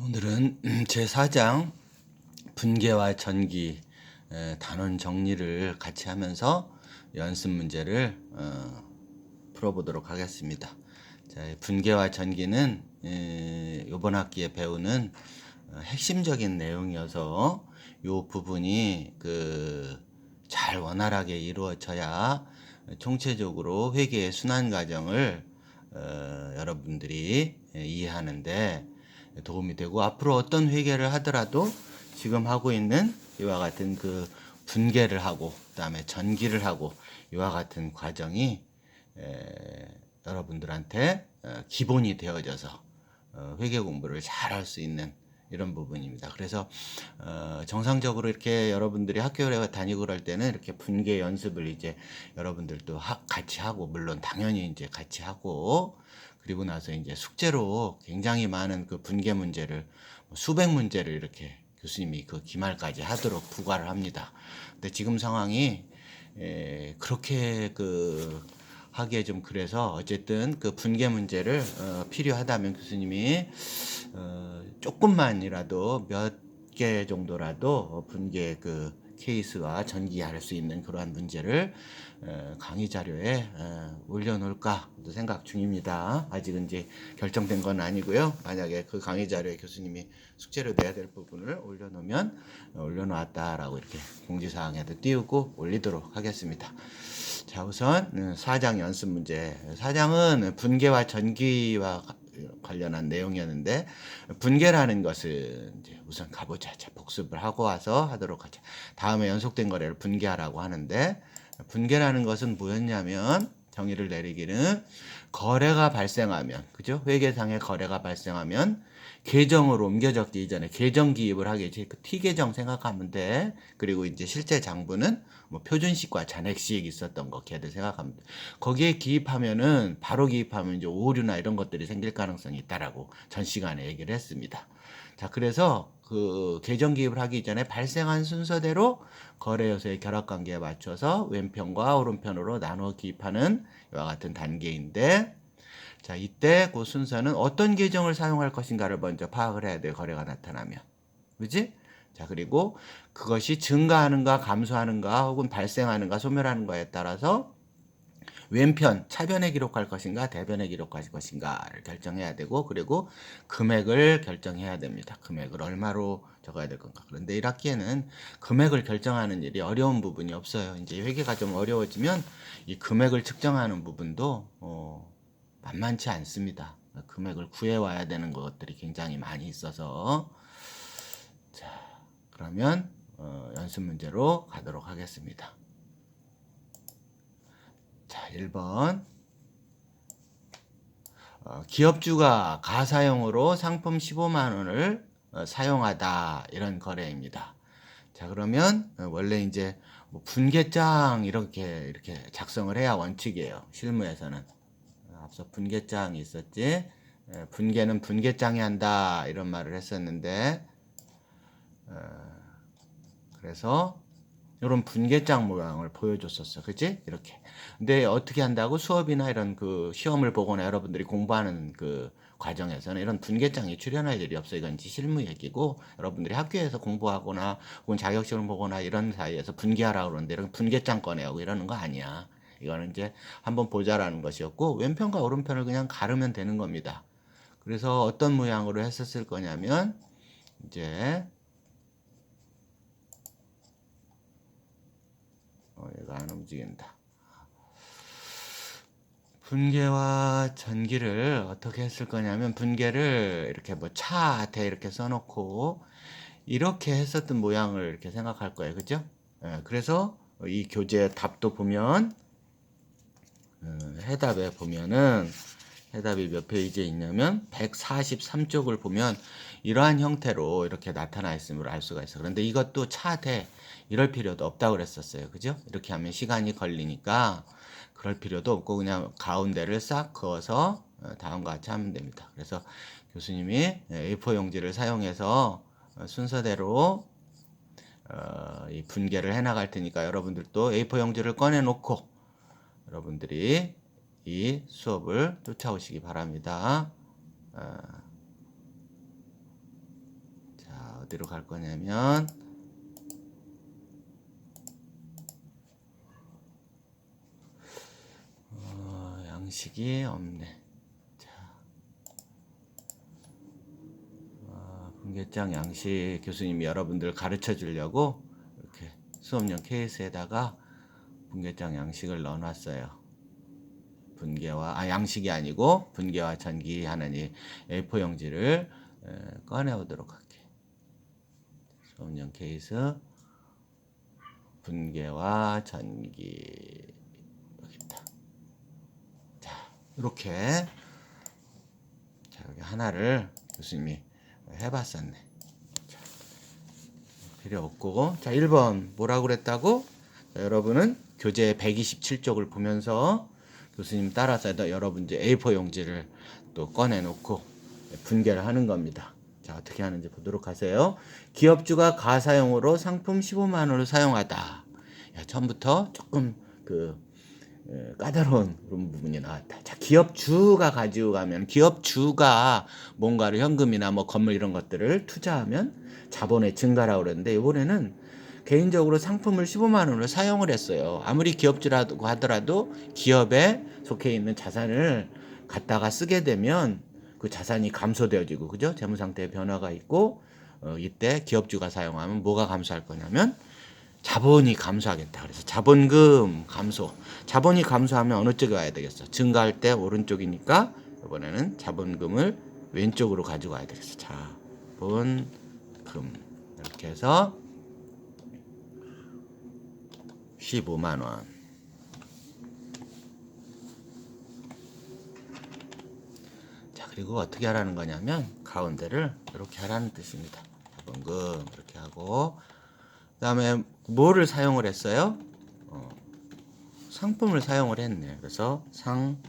오늘은 제4장 분계와 전기 단원 정리를 같이 하면서 연습 문제를 풀어보도록 하겠습니다. 자, 분계와 전기는 이번 학기에 배우는 핵심적인 내용이어서 이 부분이 잘 원활하게 이루어져야 총체적으로 회계의 순환 과정을 여러분들이 이해하는데 도움이 되고, 앞으로 어떤 회계를 하더라도 지금 하고 있는 이와 같은 분계를 하고 그다음에 전기를 하고 이와 같은 과정이 여러분들한테 기본이 되어져서 회계 공부를 잘 할 수 있는 이런 부분입니다. 그래서 정상적으로 이렇게 여러분들이 학교에 다니고 그럴 때는 이렇게 분계 연습을 이제 여러분들도 같이 하고, 물론 당연히 이제 같이 하고, 그리고 나서 이제 숙제로 굉장히 많은 분계 문제를 수백 문제를 이렇게 교수님이 기말까지 하도록 부과를 합니다. 근데 지금 상황이 그렇게 하기에 좀 그래서, 어쨌든 분계 문제를 필요하다면 교수님이 조금만이라도 몇 개 정도라도 분계 케이스와 전기할 수 있는 그러한 문제를 강의 자료에 올려놓을까 생각 중입니다. 아직은 이제 결정된 건 아니고요. 만약에 강의 자료에 교수님이 숙제로 내야 될 부분을 올려놓았다라고 이렇게 공지사항에도 띄우고 올리도록 하겠습니다. 자, 우선 4장 연습 문제. 4장은 분계와 전기와 관련한 내용이었는데, 분계라는 것은 이제 우선 가보자. 자, 복습을 하고 와서 하도록 하자. 다음에 연속된 거래를 분계하라고 하는데, 분계라는 것은 뭐였냐면, 정의를 내리기는 거래가 발생하면, 그죠? 회계상의 거래가 발생하면 계정으로 옮겨 적기 이전에 계정 기입을 하겠지. T계정 생각하면 돼. 그리고 이제 실제 장부는 뭐 표준식과 잔액식 있었던 거 걔들 생각하면 돼. 거기에 기입하면은 바로 기입하면 이제 오류나 이런 것들이 생길 가능성이 있다라고 전 시간에 얘기를 했습니다. 자, 그래서 계정 기입을 하기 전에 발생한 순서대로 거래 요소의 결합 관계에 맞춰서 왼편과 오른편으로 나누어 기입하는 이와 같은 단계인데, 자, 이때 그 순서는 어떤 계정을 사용할 것인가를 먼저 파악을 해야 돼요. 거래가 나타나면. 그지? 자, 그리고 그것이 증가하는가 감소하는가 혹은 발생하는가 소멸하는가에 따라서 왼편 차변에 기록할 것인가 대변에 기록할 것인가를 결정해야 되고, 그리고 금액을 결정해야 됩니다. 금액을 얼마로 적어야 될 건가. 그런데 1학기에는 금액을 결정하는 일이 어려운 부분이 없어요. 이제 회계가 좀 어려워지면 이 금액을 측정하는 부분도 만만치 않습니다. 금액을 구해와야 되는 것들이 굉장히 많이 있어서. 자, 그러면 연습 문제로 가도록 하겠습니다. 자, 1번. 기업주가 가사용으로 상품 15만 원을 사용하다, 이런 거래입니다. 자, 그러면 원래 이제 분계장 이렇게 작성을 해야 원칙이에요. 실무에서는. 앞서 분계장이 있었지. 분계는 분계장이 한다, 이런 말을 했었는데, 그래서 이런 분계장 모양을 보여줬었어. 그치? 이렇게. 근데 어떻게 한다고? 수업이나 이런 시험을 보거나 여러분들이 공부하는 과정에서는 이런 분계장이 출현할 일이 없어. 이건 실무 얘기고, 여러분들이 학교에서 공부하거나 혹은 자격시험을 보거나 이런 사이에서 분계하라고 그러는데 이런 분계장 꺼내고 이러는 거 아니야. 이거는 이제 한번 보자라는 것이었고, 왼편과 오른편을 그냥 가르면 되는 겁니다. 그래서 어떤 모양으로 했었을 거냐면, 이제 얘가 안 움직인다. 분계와 전기를 어떻게 했을 거냐면, 분계를 이렇게 차대 이렇게 써놓고 이렇게 했었던 모양을 이렇게 생각할 거예요. 그죠? 그래서 이 교재 답도 보면, 해답에 보면은, 해답이 몇 페이지에 있냐면 143쪽을 보면 이러한 형태로 이렇게 나타나 있음을 알 수가 있어요. 그런데 이것도 차대 이럴 필요도 없다고 그랬었어요. 그죠? 이렇게 하면 시간이 걸리니까 그럴 필요도 없고 그냥 가운데를 싹 그어서 다음과 같이 하면 됩니다. 그래서 교수님이 A4 용지를 사용해서 순서대로 이 분계를 해 나갈 테니까, 여러분들도 A4 용지를 꺼내 놓고 여러분들이 이 수업을 쫓아오시기 바랍니다. 어디로 갈 거냐면 양식이 없네. 자, 분계장 양식 교수님이 여러분들 가르쳐 주려고 이렇게 수업용 케이스에다가 분계장 양식을 넣어놨어요. 양식이 아니고 분계와 전기하는 이 A4 용지를 꺼내오도록 할게. 수업용 케이스 분계와 전기 여기 있다. 자, 이렇게 자, 여기 하나를 교수님이 해봤었네. 자, 필요 없고, 자 1번 뭐라고 그랬다고? 자, 여러분은 교재 127쪽을 보면서 교수님 따라서 여러분 이제 A4 용지를 또 꺼내놓고 분계를 하는 겁니다. 자, 어떻게 하는지 보도록 하세요. 기업주가 가사용으로 상품 15만 원을 사용하다. 야, 처음부터 조금 까다로운 그런 부분이 나왔다. 자, 기업주가 가지고 가면 기업주가 뭔가를 현금이나 뭐 건물 이런 것들을 투자하면 자본의 증가라고 그러는데 이번에는 개인적으로 상품을 15만 원을 사용을 했어요. 아무리 기업주라고 하더라도 기업에 속해 있는 자산을 갖다가 쓰게 되면 그 자산이 감소되어지고, 그죠? 재무 상태의 변화가 있고, 이때 기업주가 사용하면 뭐가 감소할 거냐면 자본이 감소하겠다. 그래서 자본금 감소. 자본이 감소하면 어느 쪽에 와야 되겠어? 증가할 때 오른쪽이니까 이번에는 자본금을 왼쪽으로 가지고 와야 되겠어. 자본금. 이렇게 해서 15만 원. 자, 그리고 어떻게 하라는 거냐면 가운데를 이렇게 하라는 뜻입니다. 자본금 이렇게 하고, 그 다음에 뭐를 사용을 했어요? 상품을 사용을 했네. 그래서 상품과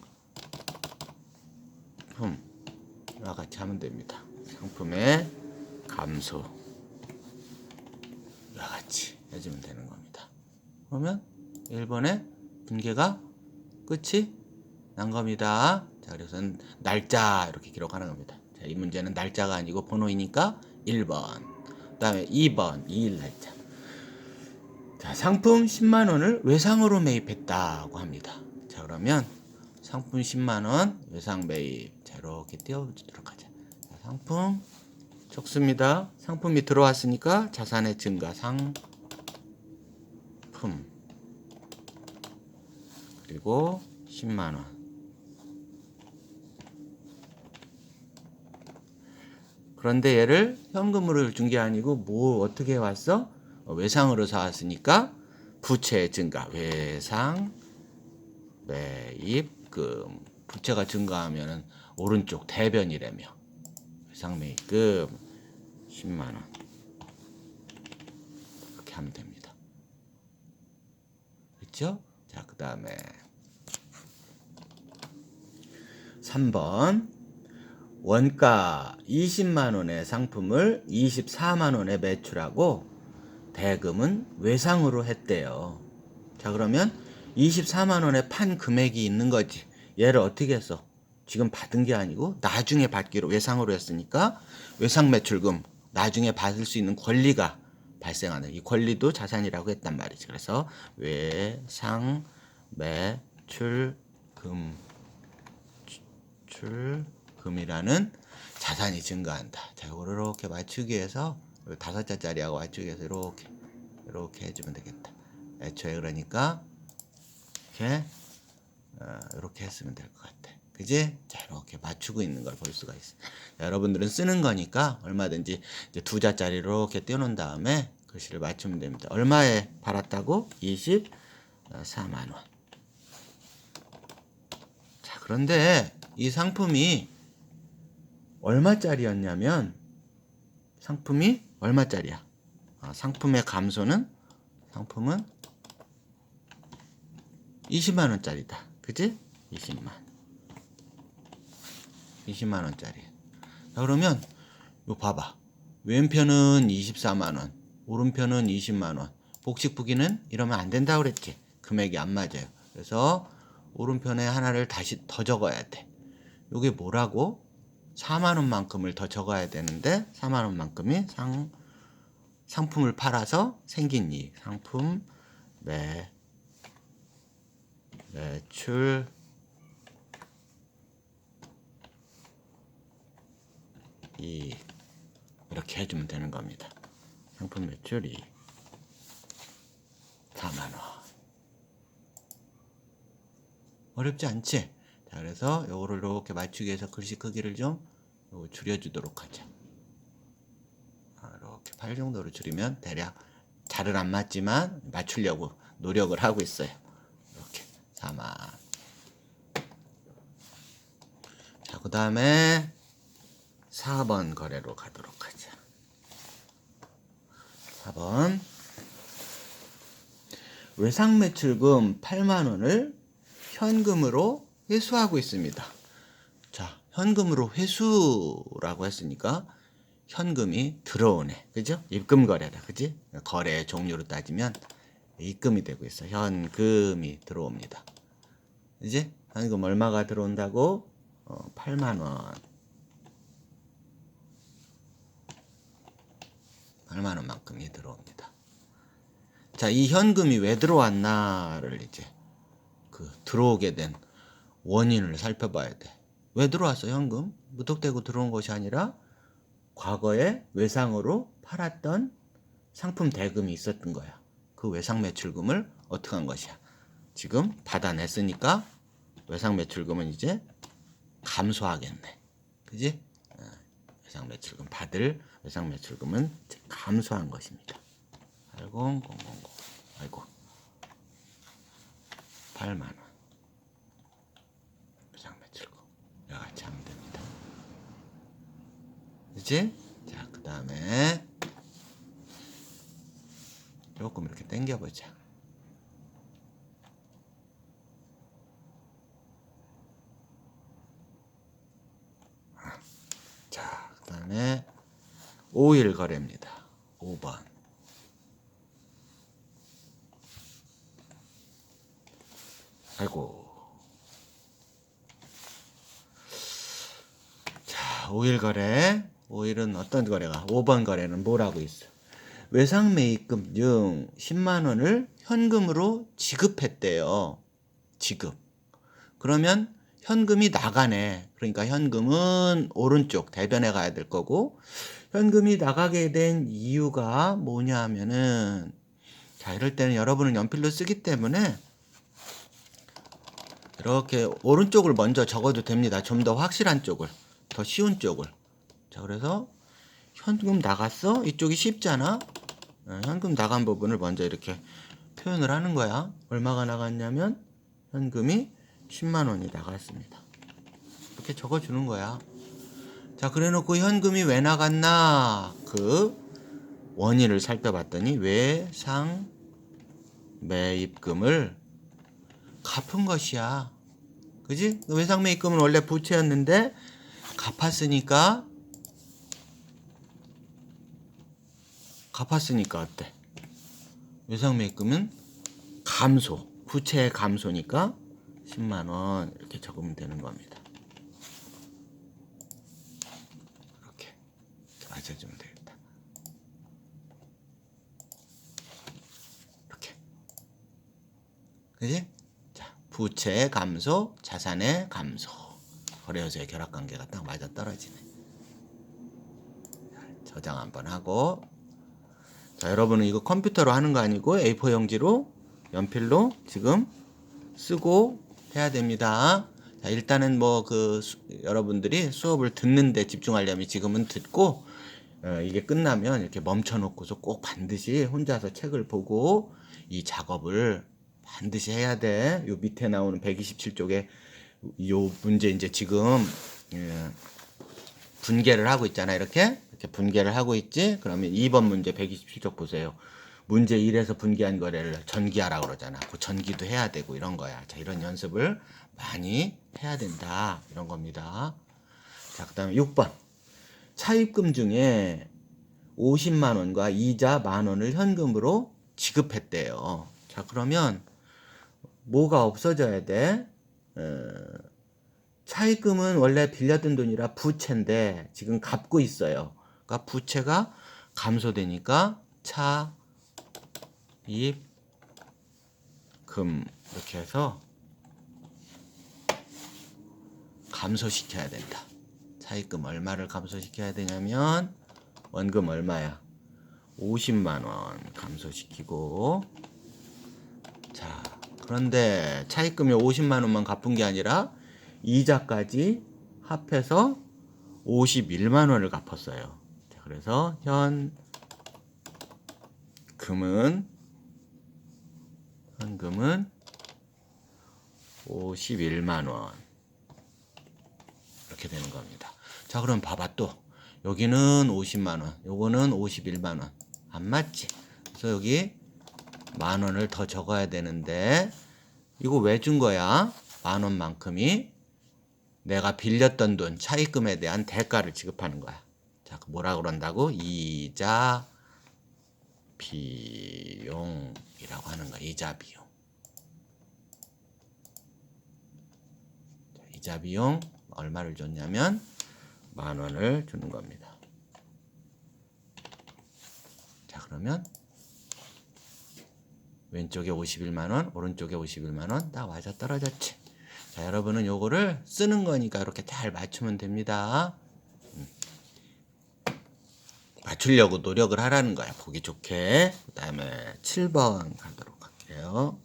같이 하면 됩니다. 상품의 감소와 같이 해주면 되는 겁니다. 그러면 1번의 분계가 끝이 난 겁니다. 자, 그래서 날짜 이렇게 기록하는 겁니다. 자, 이 문제는 날짜가 아니고 번호이니까 1번. 그 다음에 2번 2일 날짜. 자, 상품 10만 원을 외상으로 매입했다고 합니다. 자, 그러면 상품 10만 원 외상 매입. 자, 이렇게 띄워주도록 하자. 자, 상품 적습니다. 상품이 들어왔으니까 자산의 증가 상품 그리고 10만 원. 그런데 얘를 현금으로 준 게 아니고 뭐 어떻게 왔어? 외상으로 사왔으니까 부채 증가, 외상 매입금. 부채가 증가하면은 오른쪽 대변이라며. 외상 매입금 10만 원. 이렇게 하면 됩니다. 그렇죠? 자, 그다음에 3번. 원가 20만 원의 상품을 24만 원에 매출하고 대금은 외상으로 했대요. 자, 그러면 24만 원에 판 금액이 있는 거지. 얘를 어떻게 했어? 지금 받은 게 아니고 나중에 받기로 외상으로 했으니까 외상 매출금, 나중에 받을 수 있는 권리가 발생하는, 이 권리도 자산이라고 했단 말이지. 그래서 외상 매출금 출금이라는 자산이 증가한다. 자, 이걸 이렇게 맞추기 위해서 5자짜리하고 맞추기 위해서 이렇게 해주면 되겠다. 애초에 그러니까 이렇게 했으면 될 것 같아. 그지? 자, 이렇게 맞추고 있는 걸 볼 수가 있어. 자, 여러분들은 쓰는 거니까 얼마든지 이제 2자짜리 이렇게 띄워놓은 다음에 글씨를 맞추면 됩니다. 얼마에 팔았다고? 24만 원. 자, 그런데 이 상품이 얼마짜리였냐면, 상품이 얼마짜리야? 상품의 감소는, 상품은 20만 원짜리다. 그지? 20만 원짜리. 자, 그러면 요 봐봐. 왼편은 24만 원, 오른편은 20만 원. 복식부기는 이러면 안 된다고 그랬지. 금액이 안 맞아요. 그래서 오른편에 하나를 다시 더 적어야 돼. 요게 뭐라고? 4만 원만큼을 더 적어야 되는데 4만 원만큼이 상품 상품을 팔아서 생긴 이익. 상품 매출 이익. 이렇게 해주면 되는 겁니다. 상품 매출 이익 4만원. 어렵지 않지? 자, 그래서 요거를 이렇게 맞추기 위해서 글씨 크기를 좀 줄여주도록 하자. 이렇게 8 정도로 줄이면 대략 잘은 안 맞지만 맞추려고 노력을 하고 있어요. 이렇게 4만. 자, 그 다음에 4번 거래로 가도록 하자. 4번 외상 매출금 8만원을 현금으로 회수하고 있습니다. 자, 현금으로 회수라고 했으니까 현금이 들어오네. 그죠? 입금 거래다. 그지? 거래의 종류로 따지면 입금이 되고 있어. 현금이 들어옵니다. 이제 현금 얼마가 들어온다고? 8만원. 8만원만큼이 들어옵니다. 자, 이 현금이 왜 들어왔나를 이제 들어오게 된 원인을 살펴봐야 돼. 왜 들어왔어, 현금? 무턱대고 들어온 것이 아니라 과거에 외상으로 팔았던 상품 대금이 있었던 거야. 그 외상 매출금을 어떻게 한 것이야? 지금 받아냈으니까 외상 매출금은 이제 감소하겠네. 그지? 외상 매출금 받을 외상 매출금은 감소한 것입니다. 80000. 아이고. 8만원. 외상 매출금. 이와 같이 하면 됩니다. 그치? 자, 그 다음에 조금 이렇게 당겨보자. 자, 그 다음에 5일 거래입니다. 5번. 아이고. 자, 5일 거래. 5일은 어떤 거래가? 5번 거래는 뭐라고 있어? 외상 매입금 중 10만원을 현금으로 지급했대요. 지급. 그러면 현금이 나가네. 그러니까 현금은 오른쪽 대변에 가야 될 거고, 현금이 나가게 된 이유가 뭐냐 하면은, 자, 이럴 때는 여러분은 연필로 쓰기 때문에 이렇게 오른쪽을 먼저 적어도 됩니다. 좀 더 확실한 쪽을, 더 쉬운 쪽을. 자, 그래서 현금 나갔어? 이쪽이 쉽잖아. 현금 나간 부분을 먼저 이렇게 표현을 하는 거야. 얼마가 나갔냐면 현금이 10만원이 나갔습니다. 이렇게 적어주는 거야. 자, 그래놓고 현금이 왜 나갔나 그 원인을 살펴봤더니 외상 매입금을 갚은 것이야. 그지? 외상 매입금은 원래 부채였는데 갚았으니까 어때? 외상 매입금은 감소, 부채의 감소니까 10만원 이렇게 적으면 되는 겁니다. 이렇게 맞춰주면 되겠다. 이렇게. 그지? 자, 부채의 감소, 자산의 감소. 거래요소의 결합관계가 딱 맞아 떨어지네. 저장 한번 하고. 자, 여러분은 이거 컴퓨터로 하는 거 아니고 A4 용지로 연필로 지금 쓰고 해야 됩니다. 자, 일단은 여러분들이 수업을 듣는데 집중하려면 지금은 듣고, 이게 끝나면 이렇게 멈춰놓고서 꼭 반드시 혼자서 책을 보고 이 작업을 반드시 해야 돼. 요 밑에 나오는 127쪽에 요 문제 이제 지금 분개를 하고 있잖아. 이렇게 분개를 하고 있지. 그러면 2번 문제 127쪽 보세요. 문제 1에서 분개한 거래를 전기하라 그러잖아. 그 전기도 해야 되고 이런 거야. 자, 이런 연습을 많이 해야 된다. 이런 겁니다. 자, 그 다음에 6번. 차입금 중에 50만 원과 이자 만 원을 현금으로 지급했대요. 자, 그러면 뭐가 없어져야 돼? 차입금은 원래 빌려든 돈이라 부채인데 지금 갚고 있어요. 그러니까 부채가 감소되니까 차, 입, 금 이렇게 해서 감소시켜야 된다. 차입금 얼마를 감소시켜야 되냐면 원금 얼마야? 50만 원 감소시키고, 자, 그런데 차입금이 50만 원만 갚은 게 아니라 이자까지 합해서 51만 원을 갚았어요. 자, 그래서 현금은 51만 원 이렇게 되는 겁니다. 자, 그럼 봐봐 또 여기는 50만 원, 요거는 51만 원 안 맞지? 그래서 여기 만 원을 더 적어야 되는데 이거 왜 준 거야? 만 원만큼이 내가 빌렸던 돈 차입금에 대한 대가를 지급하는 거야. 자, 뭐라 그런다고? 이자 비용이라고 하는 거야. 이자 비용. 자, 이자 비용 얼마를 줬냐면 만 원을 주는 겁니다. 자, 그러면 왼쪽에 51만 원, 오른쪽에 51만 원 딱 맞아 떨어졌지. 자, 여러분은 요거를 쓰는 거니까 이렇게 잘 맞추면 됩니다. 맞추려고 노력을 하라는 거야. 보기 좋게. 그 다음에 7번 가도록 할게요.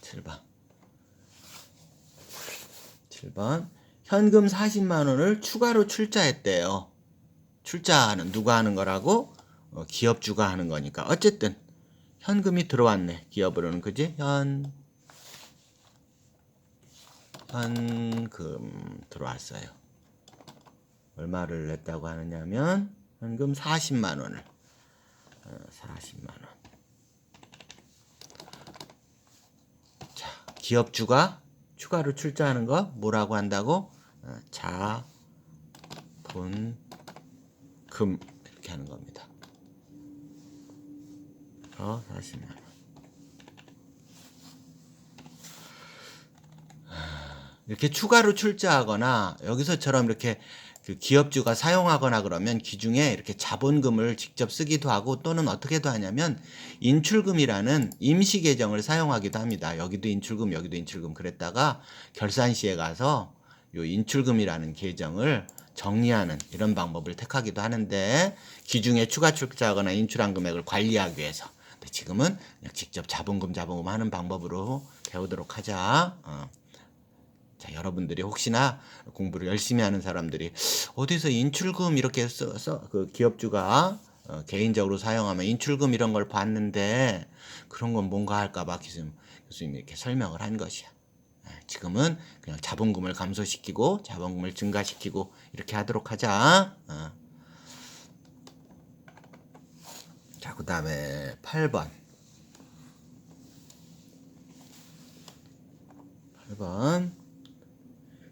7번. 현금 40만 원을 추가로 출자했대요. 출자는 누가 하는 거라고? 기업주가 하는 거니까. 어쨌든 현금이 들어왔네. 기업으로는. 그지? 현금 들어왔어요. 얼마를 냈다고 하느냐면 현금 40만 원을 40만 원. 자, 기업주가 추가로 출자하는 거 뭐라고 한다고? 자본금 이렇게 하는 겁니다. 40만 원. 이렇게 추가로 출자하거나 여기서처럼 이렇게 그 기업주가 사용하거나 그러면 기중에 이렇게 자본금을 직접 쓰기도 하고 또는 어떻게도 하냐면 인출금이라는 임시 계정을 사용하기도 합니다. 여기도 인출금, 여기도 인출금 그랬다가 결산시에 가서 요 인출금이라는 계정을 정리하는 이런 방법을 택하기도 하는데 기중에 추가 출자하거나 인출한 금액을 관리하기 위해서. 근데 지금은 그냥 직접 자본금 하는 방법으로 배우도록 하자. 자, 여러분들이 혹시나 공부를 열심히 하는 사람들이 어디서 인출금 이렇게 그 기업주가 개인적으로 사용하면 인출금 이런 걸 봤는데 그런 건 뭔가 할까봐 교수님이 이렇게 설명을 한 것이야. 지금은 그냥 자본금을 감소시키고 자본금을 증가시키고 이렇게 하도록 하자. 자, 그 다음에 8번.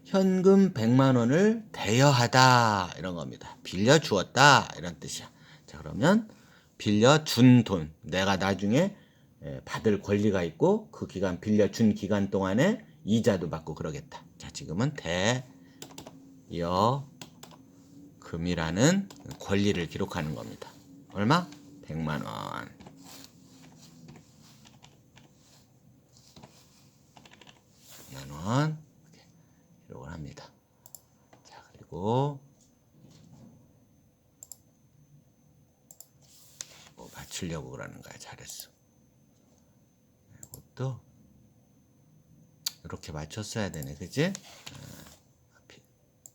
현금 100만 원을 대여하다 이런 겁니다. 빌려주었다 이런 뜻이야. 자, 그러면 빌려준 돈 내가 나중에 받을 권리가 있고 그 기간 빌려준 기간 동안에 이자도 받고 그러겠다. 자, 지금은 대여금이라는 권리를 기록하는 겁니다. 얼마? 100만 원. 100만 원. 기록을 합니다. 자, 그리고 뭐 맞추려고 그러는 거야. 잘했어. 이것도 이렇게 맞췄어야 되네. 그치?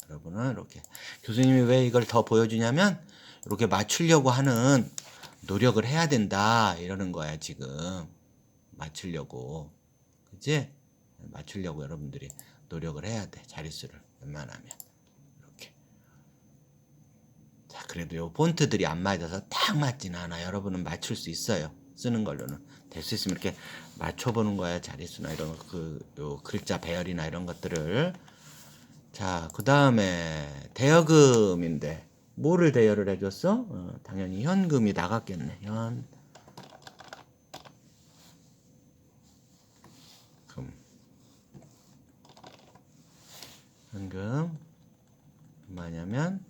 여러분은 이렇게 교수님이 왜 이걸 더 보여주냐면 이렇게 맞추려고 하는 노력을 해야 된다 이러는 거야. 지금 맞추려고. 그치? 맞추려고 여러분들이 노력을 해야 돼. 자릿수를 웬만하면 이렇게. 자, 그래도 요 폰트들이 안 맞아서 딱 맞진 않아. 여러분은 맞출 수 있어요. 쓰는 걸로는 될 수 있으면 이렇게 맞춰보는 거야. 자릿수나 이런 요 글자 배열이나 이런 것들을. 자, 그 다음에 대여금인데 뭐를 대여를 해줬어? 당연히 현금이 나갔겠네. 현금 얼마냐면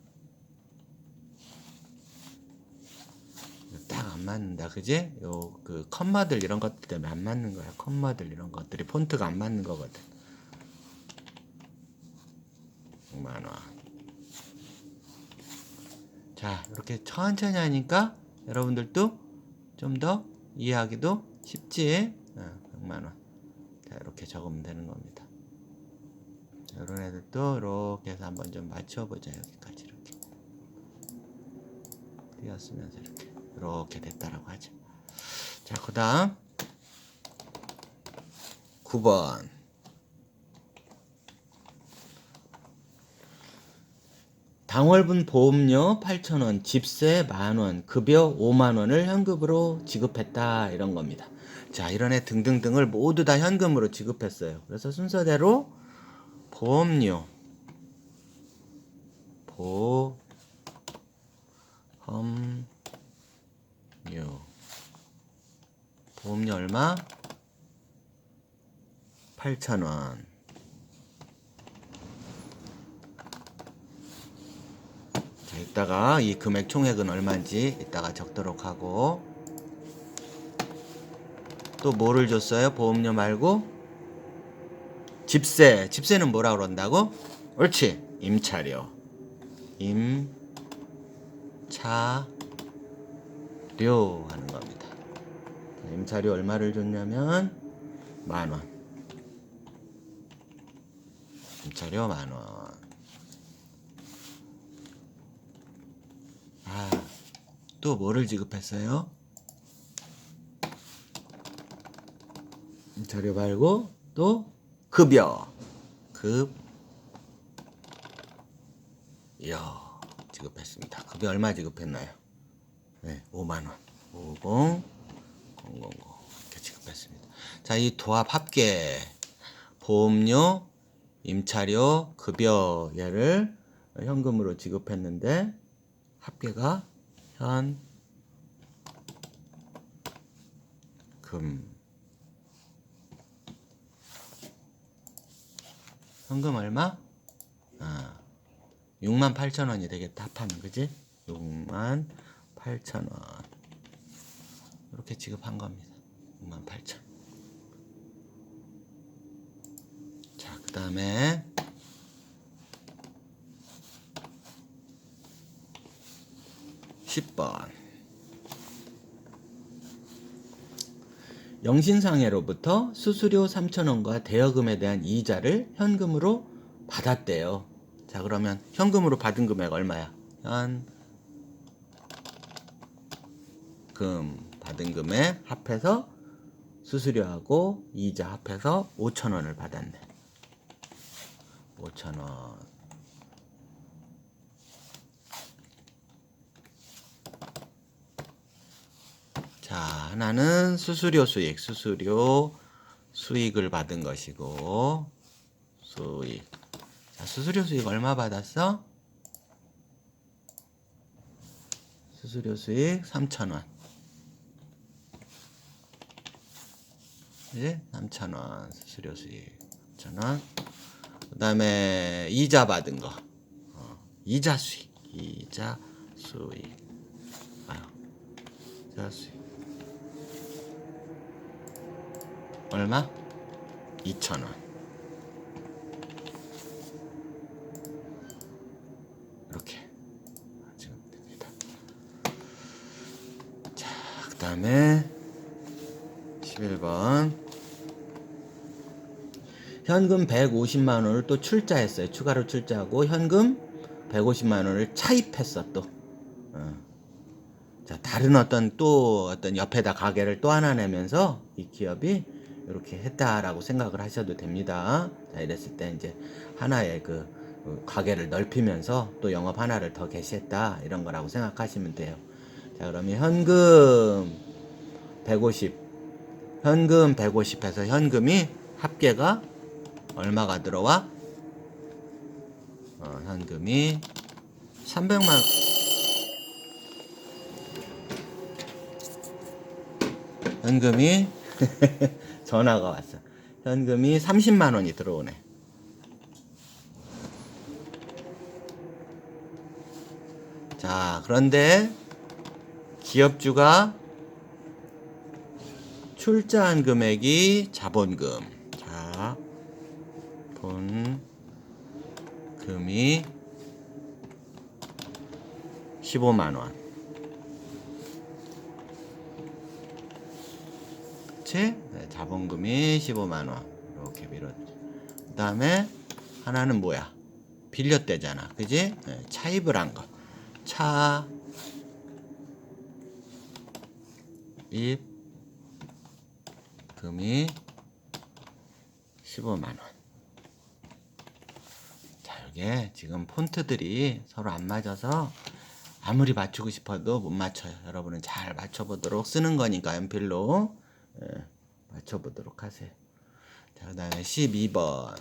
안 맞는다. 그지? 요 그 컴마들 이런 것들 때문에 안 맞는 거야. 컴마들 이런 것들이 폰트가 안 맞는 거거든. 6만 원. 자, 이렇게 천천히 하니까 여러분들도 좀 더 이해하기도 쉽지. 6만 원. 자, 이렇게 적으면 되는 겁니다. 이런 애들도 이렇게 해서 한번 좀 맞춰보자. 여기까지 이렇게 띄었으면서 이렇게 됐다라고 하죠. 자, 그 다음 9번. 당월분 보험료 8,000원, 집세 만원, 급여 5만원을 현금으로 지급했다. 이런 겁니다. 자, 이런 애 등등등을 모두 다 현금으로 지급했어요. 그래서 순서대로 보험료, 보험료 얼마? 8,000원. 자, 이따가 이 금액 총액은 얼마인지 이따가 적도록 하고, 또 뭐를 줬어요? 보험료 말고 집세. 집세는 뭐라 그런다고? 옳지. 임차료. 임차료 하는 겁니다. 임차료 얼마를 줬냐면 만원. 임차료 만원. 또 뭐를 지급했어요? 임차료 말고 또 급여. 지급했습니다. 급여 얼마 지급했나요? 네, 5만원. 50, 000 이렇게 지급했습니다. 자, 이 도합 합계 보험료, 임차료, 급여 얘를 현금으로 지급했는데 합계가 현금 얼마? 68,000원이 되겠다. 합하면 그지? 68,000원 이렇게 지급한 겁니다. 68,000원. 자, 그 다음에 10번. 영신상해로부터 수수료 3,000원과 대여금에 대한 이자를 현금으로 받았대요. 자, 그러면 현금으로 받은 금액 얼마야? 현금 받은 금액 합해서 수수료하고 이자 합해서 5,000원을 받았네. 5,000원. 자, 하나는 수수료 수익을 받은 것이고, 자, 수수료 수익 얼마 받았어? 수수료 수익 3,000원. 네? 3,000원 수수료 수익 3,000원. 그 다음에 이자 받은 거, 이자 수익 얼마? 2,000원. 이렇게 하시면 됩니다. 자, 그 다음에 11번. 현금 150만 원을 또 출자했어요. 추가로 출자하고 현금 150만 원을 차입했어 또. 자, 다른 어떤 옆에다 가게를 또 하나 내면서 이 기업이 이렇게 했다라고 생각을 하셔도 됩니다. 자, 이랬을 때 이제 하나의 그 가게를 넓히면서 또 영업 하나를 더 개시했다 이런 거라고 생각하시면 돼요. 자, 그러면 현금 150 해서 현금이 합계가 얼마가 들어와? 현금이 300만 현금이 전화가 왔어. 현금이 30만 원이 들어오네. 자, 그런데 기업주가 출자한 금액이 자본금. 자본금이 15만 원. 그치? 네, 자본금이 15만 원. 이렇게 밀었지. 그 다음에 하나는 뭐야? 빌렸대잖아. 그지? 네, 차입을 한 거. 차입금이 15만 원. 자, 이게 지금 폰트들이 서로 안 맞아서 아무리 맞추고 싶어도 못 맞춰요. 여러분은 잘 맞춰보도록 쓰는 거니까 연필로 맞춰보도록 하세요. 자, 그 다음에 12번.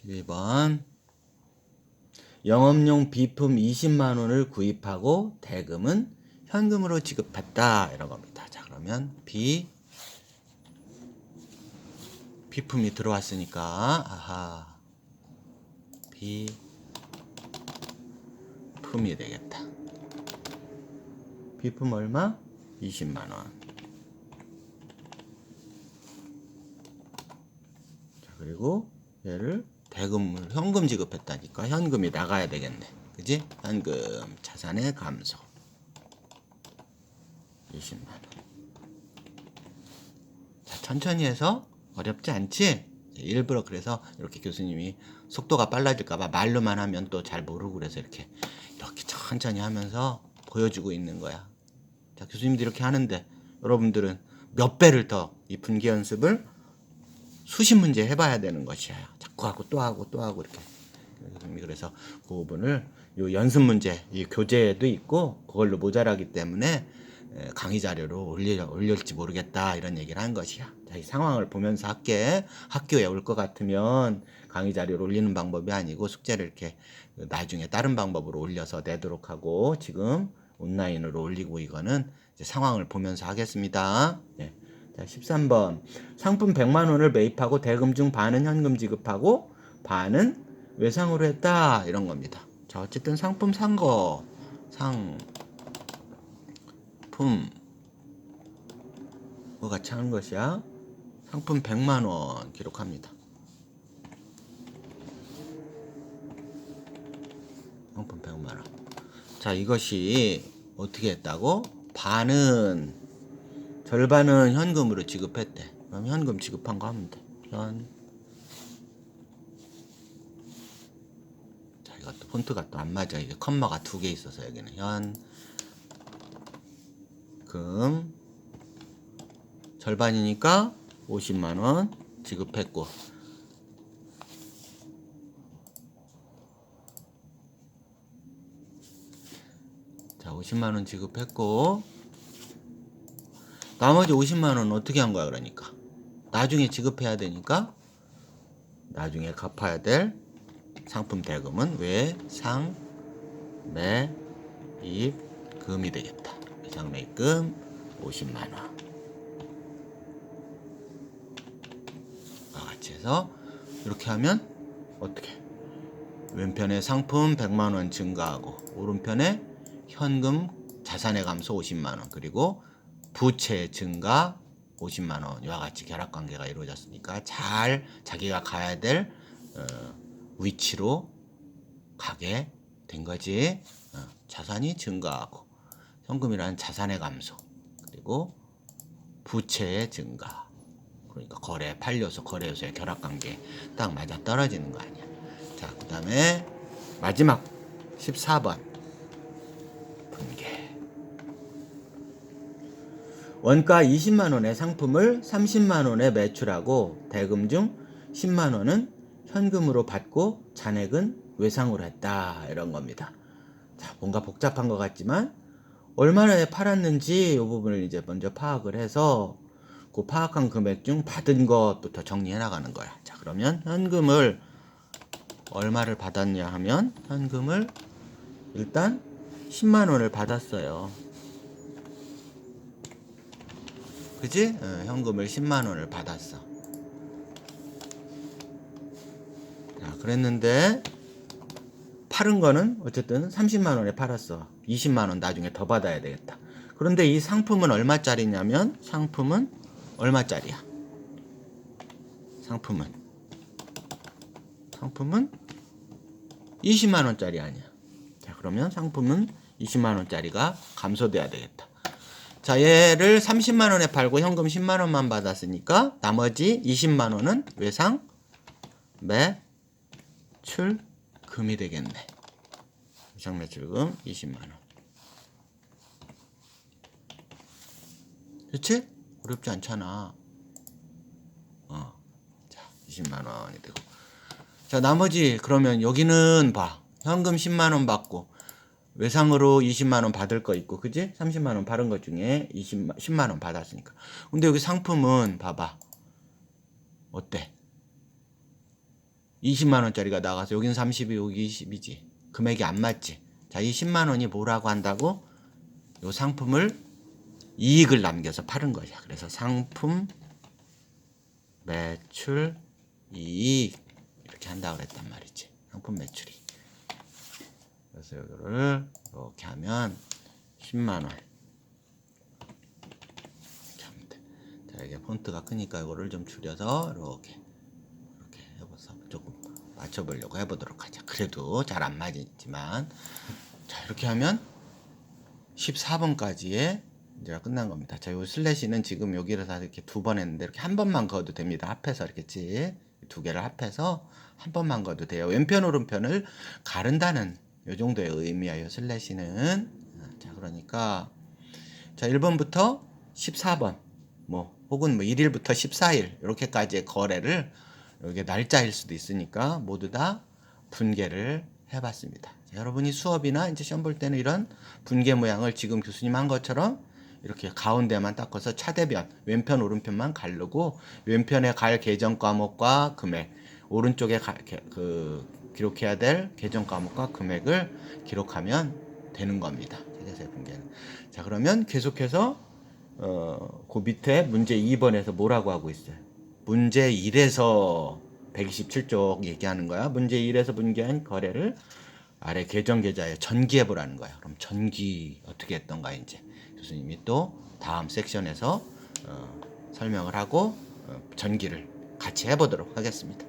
12번. 영업용 비품 20만 원을 구입하고 대금은 현금으로 지급했다. 이런 겁니다. 자, 그러면 비품이 들어왔으니까 비품이 되겠다. 비품 얼마? 20만 원. 자, 그리고 얘를 대금을 현금 지급했다니까 현금이 나가야 되겠네. 그지? 현금 자산의 감소 20만 원. 자, 천천히 해서 어렵지 않지? 일부러 그래서 이렇게 교수님이 속도가 빨라질까봐 말로만 하면 또 잘 모르고 그래서 이렇게 천천히 하면서 보여주고 있는 거야. 자, 교수님도 이렇게 하는데 여러분들은 몇 배를 더 이 분기 연습을 수십 문제 해봐야 되는 것이야. 자꾸 하고 또 하고 또 하고 이렇게. 그래서 그 부분을 요 연습 문제, 이 교재에도 있고 그걸로 모자라기 때문에 강의 자료로 올릴지 모르겠다 이런 얘기를 한 것이야. 자, 이 상황을 보면서 학교에 올 것 같으면 강의 자료를 올리는 방법이 아니고 숙제를 이렇게 나중에 다른 방법으로 올려서 내도록 하고 지금 온라인으로 올리고 이거는 이제 상황을 보면서 하겠습니다. 네. 자, 13번. 상품 100만 원을 매입하고 대금 중 반은 현금 지급하고 반은 외상으로 했다. 이런 겁니다. 자, 어쨌든 상품 산 거. 상품 뭐 같이 하는 것이야. 상품 100만 원 기록합니다. 상품 100만 원. 자, 이것이 어떻게 했다고? 절반은 현금으로 지급했대. 그럼 현금 지급한 거 하면 돼. 자, 이것도 폰트가 또 안 맞아. 이게 컴마가 2개 있어서 여기는 현금 절반이니까 50만 원 지급했고. 자, 50만 원 지급했고 나머지 50만 원은 어떻게 한 거야? 그러니까 나중에 지급해야 되니까 나중에 갚아야 될 상품 대금은 외상매입금이 되겠다. 외상매입금 50만 원. 같이 해서 이렇게 하면 어떻게? 왼편에 상품 100만 원 증가하고 오른편에 현금 자산의 감소 50만 원 그리고 부채 증가 50만 원 이와 같이 결합관계가 이루어졌으니까 잘 자기가 가야 될 위치로 가게 된 거지. 자산이 증가하고 현금이라는 자산의 감소 그리고 부채의 증가 그러니까 팔려서 거래요소의 결합관계 딱 맞아 떨어지는 거 아니야. 자, 그 다음에 마지막 14번 분계. 원가 20만 원의 상품을 30만 원에 매출하고 대금 중 10만 원은 현금으로 받고 잔액은 외상으로 했다. 이런 겁니다. 자, 뭔가 복잡한 것 같지만 얼마나 팔았는지 이 부분을 이제 먼저 파악을 해서 그 파악한 금액 중 받은 것부터 정리해 나가는 거야. 자, 그러면 현금을 얼마를 받았냐 하면 현금을 일단 10만 원을 받았어요. 그지? 현금을 10만 원을 받았어. 자, 그랬는데 팔은 거는 어쨌든 30만 원에 팔았어. 20만 원 나중에 더 받아야 되겠다. 그런데 이 상품은 얼마짜리냐면 상품은 얼마짜리야? 상품은 20만 원짜리 아니야. 자, 그러면 상품은 20만 원짜리가 감소돼야 되겠다. 자, 얘를 30만 원에 팔고 현금 10만 원만 받았으니까 나머지 20만 원은 외상 매출금이 되겠네. 외상 매출금 20만 원. 그렇지? 어렵지 않잖아. 자, 20만 원이 되고. 자, 나머지 그러면 여기는 봐. 현금 10만 원 받고 외상으로 20만 원 받을 거 있고, 그지? 30만 원 받은 것 중에 10만 원 받았으니까. 근데 여기 상품은 봐봐. 어때? 20만 원짜리가 나가서 여긴 30이 여기 20이지. 금액이 안 맞지. 자, 이 10만 원이 뭐라고 한다고? 요 상품을 이익을 남겨서 파는 거야. 그래서 상품 매출 이익 이렇게 한다고 그랬단 말이지. 상품 매출이. 그래서 이거를 이렇게 하면 10만 원. 이렇게 하면 돼. 자, 이게 폰트가 크니까 이거를 좀 줄여서 이렇게 해봐서 조금 맞춰보려고 해보도록 하자. 그래도 잘 안 맞지만, 자, 이렇게 하면 14번까지의 이제 끝난 겁니다. 자, 요 슬래시는 지금 여기를 다 이렇게 두 번 했는데 이렇게 한 번만 그어도 됩니다. 합해서 이렇게 두 개를 합해서 한 번만 그어도 돼요. 왼편 오른편을 가른다는 요 정도의 의미예요. 슬래시는. 자, 그러니까 자, 1번부터 14번 뭐 혹은 뭐 1일부터 14일 이렇게까지의 거래를 이게 날짜일 수도 있으니까 모두 다 분개를 해봤습니다. 자, 여러분이 수업이나 이제 시험 볼 때는 이런 분개 모양을 지금 교수님 한 것처럼 이렇게 가운데만 닦아서 차대변, 왼편 오른편만 가르고 왼편에 갈 계정 과목과 금액, 오른쪽에 기록해야 될 계정 과목과 금액을 기록하면 되는 겁니다. 세제세 분개는. 자, 그러면 계속해서 그 밑에 문제 2번에서 뭐라고 하고 있어요? 문제 1에서 127쪽 얘기하는 거야. 문제 1에서 분개한 거래를 아래 계정 계좌에 전기해 보라는 거야. 그럼 전기 어떻게 했던가 이제 교수님이 또 다음 섹션에서 설명을 하고 전기를 같이 해보도록 하겠습니다.